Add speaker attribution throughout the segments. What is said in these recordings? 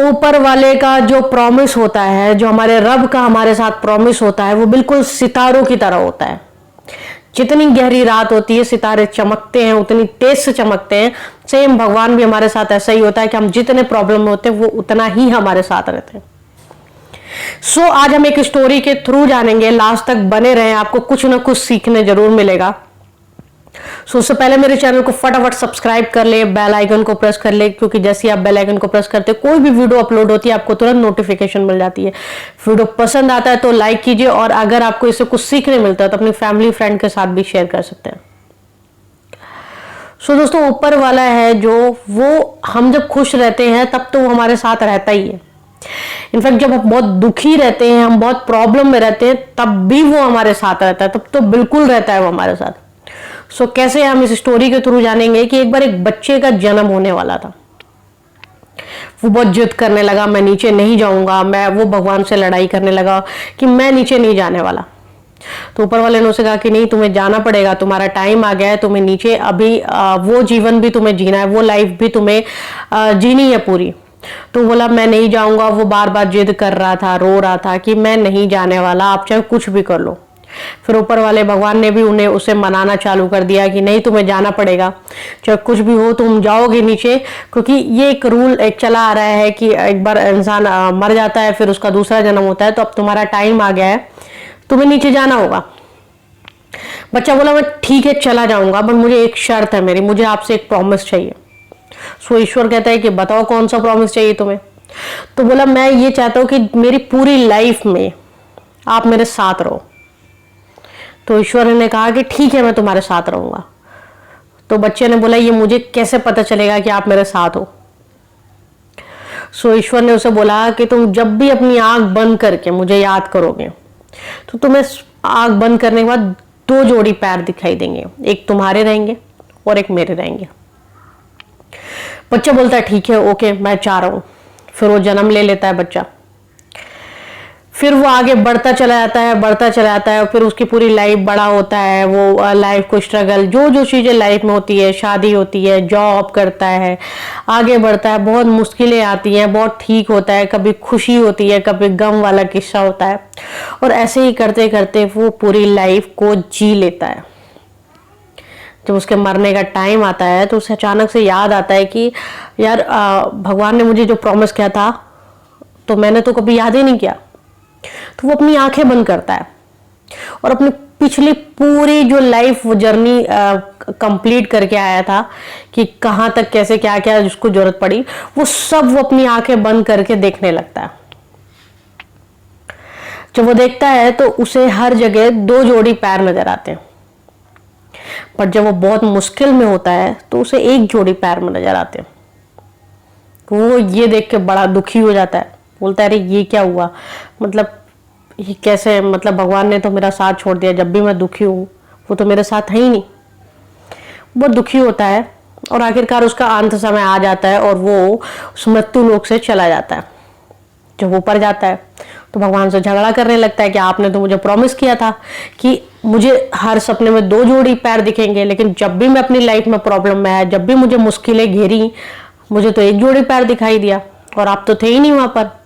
Speaker 1: ऊपर वाले का जो प्रॉमिस होता है, जो हमारे रब का हमारे साथ प्रॉमिस होता है, वो बिल्कुल सितारों की तरह होता है। जितनी गहरी रात होती है सितारे चमकते हैं, उतनी तेज से चमकते हैं। सेम भगवान भी हमारे साथ ऐसा ही होता है कि हम जितने प्रॉब्लम में होते हैं वो उतना ही हमारे साथ रहते हैं। आज हम एक स्टोरी के थ्रू जानेंगे, लास्ट तक बने रहें, आपको कुछ ना कुछ सीखने जरूर मिलेगा। उससे पहले मेरे चैनल को फटाफट सब्सक्राइब कर ले, बेल आइकन को प्रेस कर ले, क्योंकि जैसे आप बेल आइकन को प्रेस करते कोई भी वीडियो अपलोड होती है आपको तुरंत नोटिफिकेशन मिल जाती है। वीडियो पसंद आता है तो लाइक कीजिए, और अगर आपको इससे कुछ सीखने मिलता है तो अपनी फैमिली फ्रेंड के साथ भी शेयर कर सकते हैं। दोस्तों, ऊपर वाला है जो, वो हम जब खुश रहते हैं तब तो वो हमारे साथ रहता ही है। इनफैक्ट जब हम बहुत दुखी रहते हैं, हम बहुत प्रॉब्लम में रहते हैं, तब भी वो हमारे साथ रहता है, तब तो बिल्कुल रहता है वो हमारे साथ। कैसे हम इस स्टोरी के थ्रू जानेंगे कि एक बार एक बच्चे का जन्म होने वाला था। वो बहुत जिद करने लगा, मैं नीचे नहीं जाऊंगा। वो भगवान से लड़ाई करने लगा कि मैं नीचे नहीं जाने वाला। तो ऊपर वाले ने उसे कहा कि नहीं, तुम्हें जाना पड़ेगा, तुम्हारा टाइम आ गया है, तुम्हें नीचे अभी वो जीवन भी तुम्हें जीना है, वो लाइफ भी तुम्हें जीनी है पूरी। तो बोला मैं नहीं जाऊंगा। वो बार बार जिद कर रहा था, रो रहा था कि मैं नहीं जाने वाला, आप चाहे कुछ भी कर लो। फिर ऊपर वाले भगवान ने भी उसे मनाना चालू कर दिया कि नहीं, तुम्हें जाना पड़ेगा, चाहे कुछ भी हो तुम जाओगे नीचे, क्योंकि ये एक रूल एक चला आ रहा है कि एक बार इंसान मर जाता है फिर उसका दूसरा जन्म होता है, तो अब तुम्हारा टाइम आ गया है, तुम्हें नीचे जाना होगा। बच्चा बोला मैं ठीक है चला जाऊंगा, बट मुझे एक शर्त है मेरी, मुझे आपसे एक प्रॉमिस चाहिए। ईश्वर कहता है कि बताओ कौन सा प्रॉमिस चाहिए तुम्हें। तो बोला मैं ये चाहता हूं कि मेरी पूरी लाइफ में आप मेरे साथ रहो। तो ईश्वर ने कहा कि ठीक है मैं तुम्हारे साथ रहूंगा। तो बच्चे ने बोला ये मुझे कैसे पता चलेगा कि आप मेरे साथ हो। ईश्वर ने उसे बोला कि तुम जब भी अपनी आंख बंद करके मुझे याद करोगे तो तुम्हें आंख बंद करने के बाद 2 जोड़ी पैर दिखाई देंगे, एक तुम्हारे रहेंगे और एक मेरे रहेंगे। बच्चा बोलता है ठीक है, ओके मैं चाह रहा हूं। फिर वो जन्म ले लेता है बच्चा। फिर वो आगे बढ़ता चला जाता है, बढ़ता चला जाता है, फिर उसकी पूरी लाइफ बड़ा होता है। वो लाइफ को स्ट्रगल, जो जो चीज़ें लाइफ में होती है, शादी होती है, जॉब करता है, आगे बढ़ता है, बहुत मुश्किलें आती हैं, बहुत ठीक होता है, कभी खुशी होती है, कभी गम वाला किस्सा होता है, और ऐसे ही करते करते वो पूरी लाइफ को जी लेता है। जब उसके मरने का टाइम आता है तो उसे अचानक से याद आता है कि यार भगवान ने मुझे जो प्रॉमिस किया था तो मैंने तो कभी याद ही नहीं किया। तो वो अपनी आंखें बंद करता है और अपनी पिछली पूरी जो लाइफ वो जर्नी कंप्लीट करके आया था कि कहाँ तक कैसे क्या क्या जिसको जरूरत पड़ी, वो सब वो अपनी आंखें बंद करके देखने लगता है। जब वो देखता है तो उसे हर जगह 2 जोड़ी पैर नजर आते हैं, पर जब वो बहुत मुश्किल में होता है तो उसे 1 जोड़ी पैर में नजर आते हैं। वो ये देख के बड़ा दुखी हो जाता है, बोलता है अरे ये क्या हुआ, मतलब ये कैसे, मतलब भगवान ने तो मेरा साथ छोड़ दिया, जब भी मैं दुखी हूँ वो तो मेरे साथ है ही नहीं। बहुत दुखी होता है और आखिरकार उसका अंत समय आ जाता है और वो उस मृत्यु लोक से चला जाता है। जब ऊपर जाता है तो भगवान से झगड़ा करने लगता है कि आपने तो मुझे प्रॉमिस किया था कि मुझे हर सपने में 2 जोड़ी पैर दिखेंगे, लेकिन जब भी मैं अपनी लाइफ में प्रॉब्लम में आया, जब भी मुझे मुश्किलें घेरी, मुझे तो 1 जोड़ी पैर दिखाई दिया और आप तो थे ही नहीं वहां पर।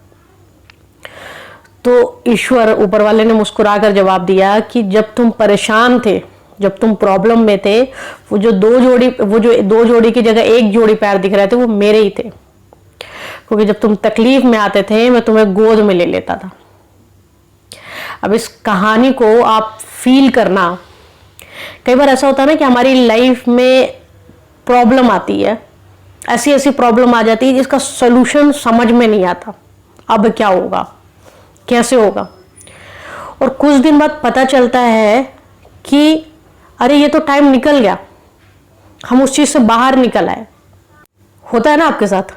Speaker 1: तो ईश्वर ऊपर वाले ने मुस्कुराकर जवाब दिया कि जब तुम परेशान थे, जब तुम प्रॉब्लम में थे, वो जो 2 जोड़ी की जगह 1 जोड़ी पैर दिख रहे थे वो मेरे ही थे, क्योंकि जब तुम तकलीफ में आते थे मैं तुम्हें गोद में ले लेता था। अब इस कहानी को आप फील करना। कई बार ऐसा होता है ना कि हमारी लाइफ में प्रॉब्लम आती है, ऐसी ऐसी प्रॉब्लम आ जाती है जिसका सोल्यूशन समझ में नहीं आता, अब क्या होगा, कैसे होगा, और कुछ दिन बाद पता चलता है कि अरे ये तो टाइम निकल गया, हम उस चीज से बाहर निकल आए। होता है ना आपके साथ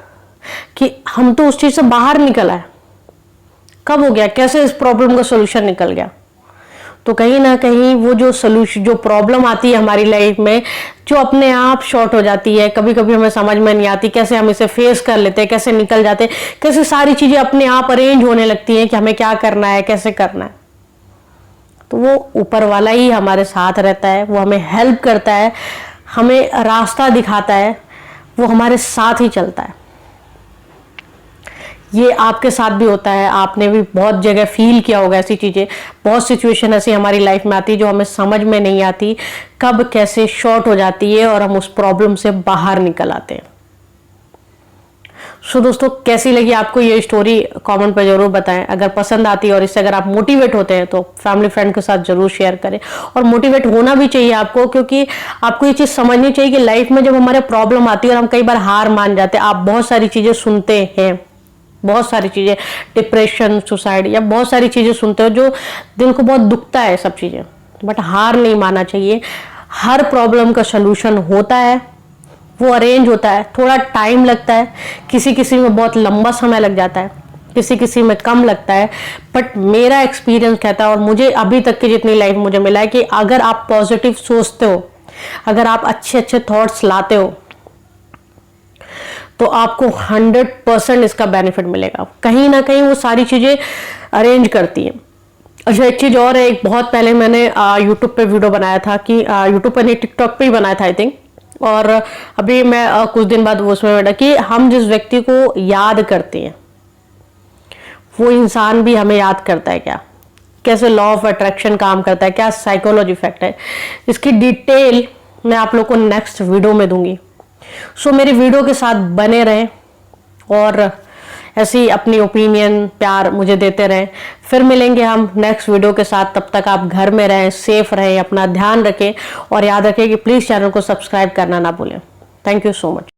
Speaker 1: कि हम तो उस चीज से बाहर निकल आए, कब हो गया, कैसे इस प्रॉब्लम का सोल्यूशन निकल गया। तो कहीं ना कहीं वो जो सोल्यूशन, जो प्रॉब्लम आती है हमारी लाइफ में, जो अपने आप शॉर्ट हो जाती है, कभी कभी हमें समझ में नहीं आती कैसे हम इसे फेस कर लेते हैं, कैसे निकल जाते हैं, कैसे सारी चीजें अपने आप अरेंज होने लगती हैं कि हमें क्या करना है, कैसे करना है। तो वो ऊपर वाला ही हमारे साथ रहता है, वो हमें हेल्प करता है, हमें रास्ता दिखाता है, वो हमारे साथ ही चलता है। ये आपके साथ भी होता है, आपने भी बहुत जगह फील किया होगा ऐसी चीज़ें। बहुत सिचुएशन ऐसी हमारी लाइफ में आती है जो हमें समझ में नहीं आती, कब कैसे शॉर्ट हो जाती है और हम उस प्रॉब्लम से बाहर निकल आते हैं। सो दोस्तों, कैसी लगी आपको ये स्टोरी कमेंट पर जरूर बताएं। अगर पसंद आती है और इससे अगर आप मोटिवेट होते हैं तो फैमिली फ्रेंड के साथ जरूर शेयर करें। और मोटिवेट होना भी चाहिए आपको, क्योंकि आपको ये चीज़ समझनी चाहिए कि लाइफ में जब हमारे प्रॉब्लम आती है और हम कई बार हार मान जाते हैं, आप बहुत सारी चीज़ें सुनते हैं, बहुत सारी चीज़ें, डिप्रेशन, सुसाइड या बहुत सारी चीज़ें सुनते हो जो दिल को बहुत दुखता है सब चीज़ें, बट हार नहीं मानना चाहिए। हर प्रॉब्लम का सलूशन होता है, वो अरेंज होता है, थोड़ा टाइम लगता है, किसी किसी में बहुत लंबा समय लग जाता है, किसी किसी में कम लगता है, बट मेरा एक्सपीरियंस कहता है और मुझे अभी तक की जितनी लाइफ मुझे मिला है कि अगर आप पॉजिटिव सोचते हो, अगर आप अच्छे अच्छे थॉट्स लाते हो तो आपको 100% इसका बेनिफिट मिलेगा। कहीं ना कहीं वो सारी चीज़ें अरेंज करती हैं। अच्छा, एक चीज़ और है, एक बहुत पहले मैंने यूट्यूब पे वीडियो बनाया था कि यूट्यूब पे नहीं, टिकटॉक पे ही बनाया था आई थिंक, और अभी मैं कुछ दिन बाद वो उसमें बैठा कि हम जिस व्यक्ति को याद करते हैं वो इंसान भी हमें याद करता है क्या, कैसे लॉ ऑफ अट्रैक्शन काम करता है, क्या साइकोलॉजी इफेक्ट है, इसकी डिटेल मैं आप लोग को नेक्स्ट वीडियो में दूंगी। सो मेरी वीडियो के साथ बने रहें और ऐसी अपनी ओपिनियन, प्यार मुझे देते रहें। फिर मिलेंगे हम नेक्स्ट वीडियो के साथ। तब तक आप घर में रहें, सेफ रहें, अपना ध्यान रखें और याद रखें कि प्लीज़ चैनल को सब्सक्राइब करना ना भूलें। Thank you so much.